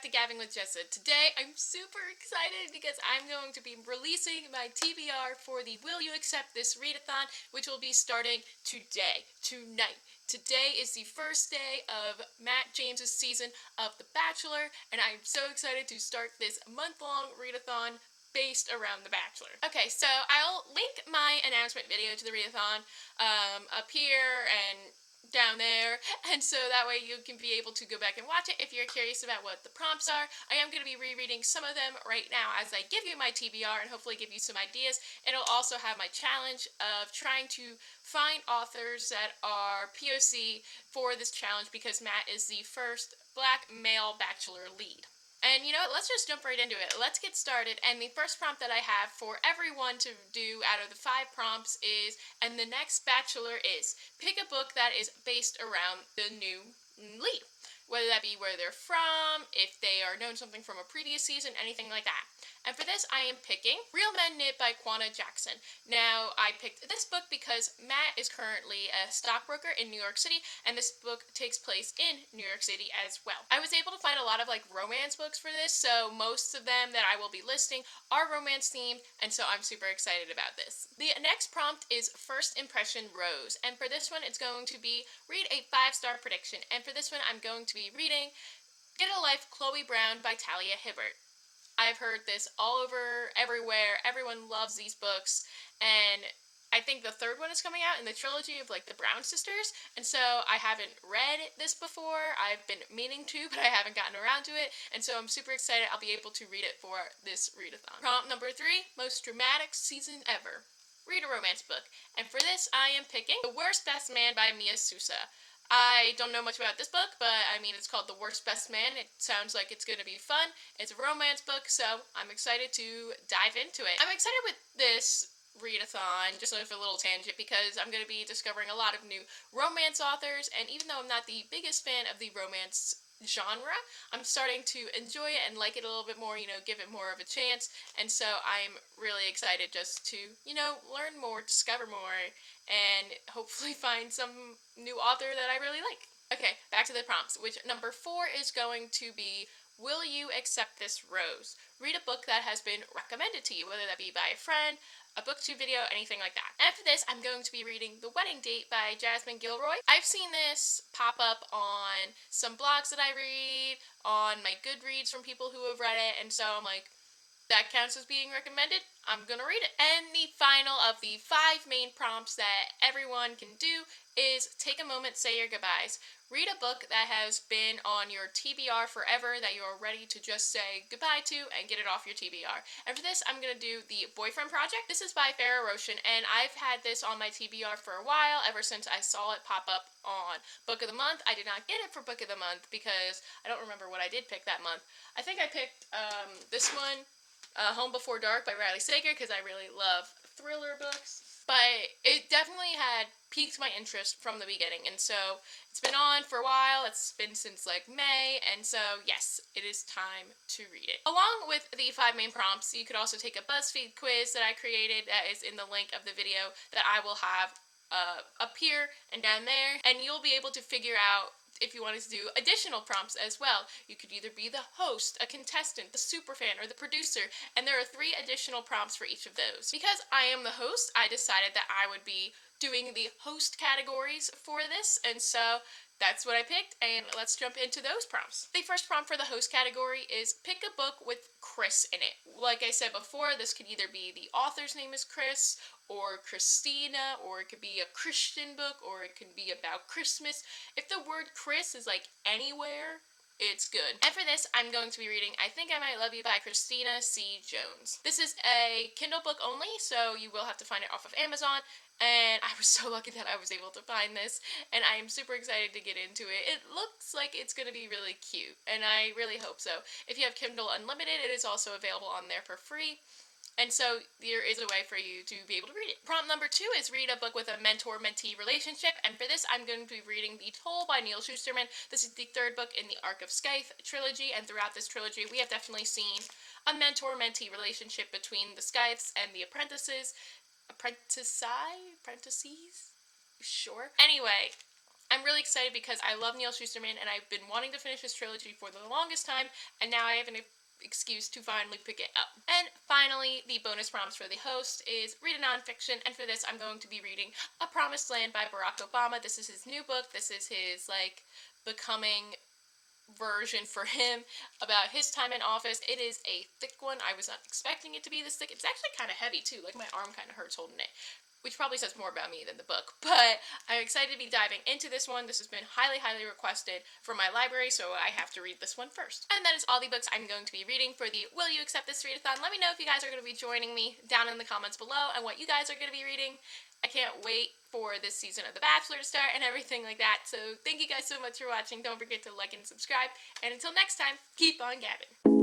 to Gabbin with Jessa. Today I'm super excited because I'm going to be releasing my TBR for the Will You Accept This Readathon, which will be starting tonight. Today is the first day of Matt James's season of The Bachelor, and I'm so excited to start this month-long readathon based around The Bachelor. Okay, so I'll link my announcement video to the readathon up here and down there, and so that way you can be able to go back and watch it if you're curious about what the prompts are. I am going to be rereading some of them right now as I give you my TBR and hopefully give you some ideas. It'll also have my challenge of trying to find authors that are POC for this challenge because Matt is the first black male bachelor lead. And you know what, let's just jump right into it. Let's get started, and the first prompt that I have for everyone to do out of the 5 prompts is, and the next bachelor is, pick a book that is based around the new lead. Whether that be where they're from, if they are known something from a previous season, anything like that. And for this, I am picking Real Men Knit by Quanah Jackson. Now, I picked this book because Matt is currently a stockbroker in New York City, and this book takes place in New York City as well. I was able to find a lot of romance books for this, so most of them that I will be listing are romance themed, and so I'm super excited about this. The next prompt is First Impression Rose, and for this one, it's going to be read a 5-star prediction, and for this one, I'm going to be reading Get a Life, Chloe Brown by Talia Hibbert. I've heard this all over, everywhere. Everyone loves these books, and I think the 3rd one is coming out in the trilogy of the Brown sisters, and so I haven't read this before. I've been meaning to, but I haven't gotten around to it, and so I'm super excited I'll be able to read it for this readathon. Prompt number 3, most dramatic season ever. Read a romance book, and for this I am picking The Worst Best Man by Mia Sousa. I don't know much about this book, but I mean, it's called The Worst Best Man. It sounds like it's going to be fun. It's a romance book, so I'm excited to dive into it. I'm excited with this readathon, just for a little tangent, because I'm going to be discovering a lot of new romance authors, and even though I'm not the biggest fan of the romance genre, I'm starting to enjoy it and like it a little bit more, give it more of a chance, and so I'm really excited just to, learn more, discover more, and hopefully find some new author that I really like. Okay, back to the prompts, which number 4 is going to be Will You Accept This Rose? Read a book that has been recommended to you, whether that be by a friend, a booktube video, anything like that. After this, I'm going to be reading The Wedding Date by Jasmine Gilroy. I've seen this pop up on some blogs that I read, on my Goodreads from people who have read it, and so I'm like, that counts as being recommended, I'm gonna read it. And the final of the 5 main prompts that everyone can do is take a moment, say your goodbyes. Read a book that has been on your TBR forever that you're ready to just say goodbye to and get it off your TBR. And for this, I'm gonna do The Boyfriend Project. This is by Farrah Roshan, and I've had this on my TBR for a while, ever since I saw it pop up on Book of the Month. I did not get it for Book of the Month because I don't remember what I did pick that month. I think I picked this one, Home Before Dark by Riley Sager, because I really love thriller books. But it definitely had piqued my interest from the beginning, and so it's been on for a while. It's been since May, and so yes, it is time to read it. Along with the 5 main prompts, you could also take a BuzzFeed quiz that I created that is in the link of the video that I will have up here and down there, and you'll be able to figure out if you wanted to do additional prompts as well. You could either be the host, a contestant, the superfan, or the producer, and there are 3 additional prompts for each of those. Because I am the host, I decided that I would be doing the host categories for this, and so that's what I picked, and let's jump into those prompts. The first prompt for the host category is pick a book with Chris in it. Like I said before, this could either be the author's name is Chris, or Christina, or it could be a Christian book, or it could be about Christmas. If the word Chris is anywhere, it's good. And for this, I'm going to be reading I Think I Might Love You by Christina C. Jones. This is a Kindle book only, so you will have to find it off of Amazon, and I was so lucky that I was able to find this, and I am super excited to get into it. It looks like it's going to be really cute, and I really hope so. If you have Kindle Unlimited, it is also available on there for free. And so there is a way for you to be able to read it. Prompt number 2 is read a book with a mentor-mentee relationship. And for this, I'm going to be reading The Toll by Neil Shusterman. This is the 3rd book in the Arc of Scythe trilogy. And throughout this trilogy, we have definitely seen a mentor-mentee relationship between the Scythes and the apprentices. Apprentices? Sure. Anyway, I'm really excited because I love Neil Shusterman and I've been wanting to finish his trilogy for the longest time, and now I have an excuse to finally pick it up. And finally, the bonus prompts for the host is read a nonfiction, and for this I'm going to be reading A Promised Land by Barack Obama. This is his new book. This is his, becoming version for him about his time in office. It is a thick one. I was not expecting it to be this thick. It's actually kind of heavy too. Like, my arm kind of hurts holding it, which probably says more about me than the book. But I'm excited to be diving into this one. This has been highly, highly requested from my library, so I have to read this one first. And that is all the books I'm going to be reading for the Will You Accept This Readathon. Let me know if you guys are going to be joining me down in the comments below and what you guys are going to be reading. I can't wait for this season of The Bachelor to start and everything like that. So thank you guys so much for watching. Don't forget to like and subscribe. And until next time, keep on gabbing.